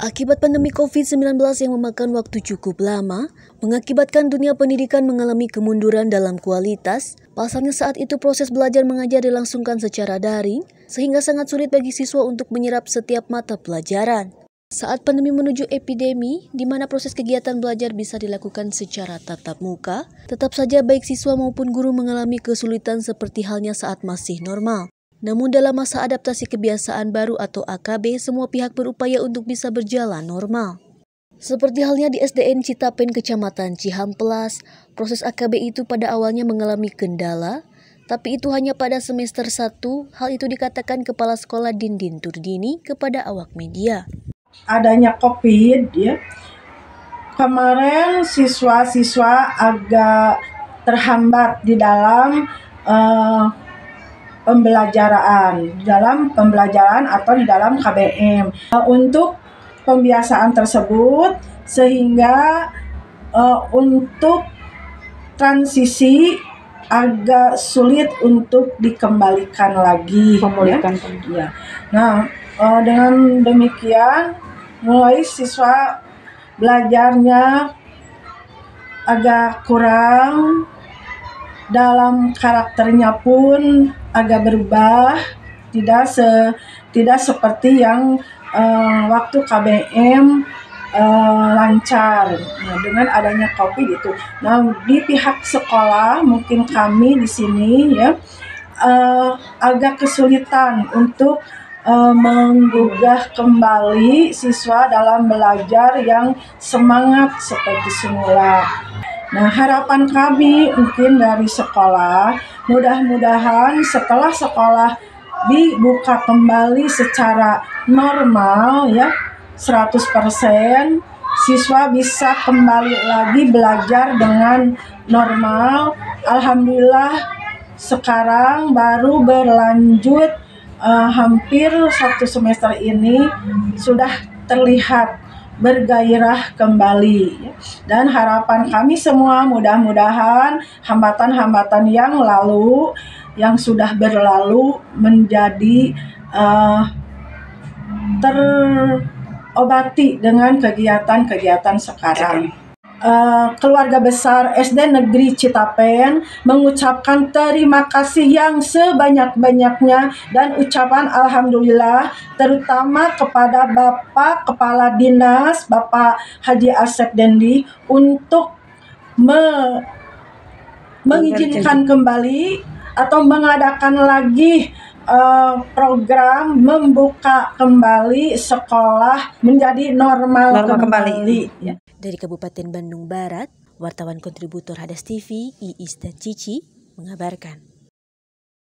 Akibat pandemi COVID-19 yang memakan waktu cukup lama, mengakibatkan dunia pendidikan mengalami kemunduran dalam kualitas. Pasalnya saat itu proses belajar mengajar dilangsungkan secara daring, sehingga sangat sulit bagi siswa untuk menyerap setiap mata pelajaran. Saat pandemi menuju epidemi, di mana proses kegiatan belajar bisa dilakukan secara tatap muka, tetap saja baik siswa maupun guru mengalami kesulitan seperti halnya saat masih normal. Namun dalam masa adaptasi kebiasaan baru atau AKB, semua pihak berupaya untuk bisa berjalan normal. Seperti halnya di SDN Citapen, Kecamatan Cihampelas, proses AKB itu pada awalnya mengalami kendala, tapi itu hanya pada semester 1, hal itu dikatakan Kepala Sekolah Dindin Turdini kepada awak media. Adanya COVID ya, kemarin siswa-siswa agak terhambat di dalam pembelajaran atau di dalam KBM untuk pembiasaan tersebut, sehingga untuk transisi agak sulit untuk dikembalikan lagi. Ya. Nah, dengan demikian mulai siswa belajarnya agak kurang, dalam karakternya pun agak berubah, tidak seperti yang waktu KBM lancar. Nah, dengan adanya COVID itu. Nah, di pihak sekolah mungkin kami di sini ya agak kesulitan untuk menggugah kembali siswa dalam belajar yang semangat seperti semula. Nah, harapan kami mungkin dari sekolah, mudah-mudahan setelah sekolah dibuka kembali secara normal ya, 100%, siswa bisa kembali lagi belajar dengan normal. Alhamdulillah sekarang baru berlanjut hampir 1 semester ini sudah terlihat bergairah kembali, dan harapan kami semua mudah-mudahan hambatan-hambatan yang sudah berlalu menjadi terobati dengan kegiatan-kegiatan sekarang. Keluarga besar SD Negeri Citapen mengucapkan terima kasih yang sebanyak-banyaknya dan ucapan alhamdulillah terutama kepada Bapak Kepala Dinas Bapak Haji Asep Dendi untuk mengizinkan kembali atau mengadakan lagi program membuka kembali sekolah menjadi normal kembali. Ya. Dari Kabupaten Bandung Barat, wartawan kontributor Hadas TV, Iis dan Cici mengabarkan.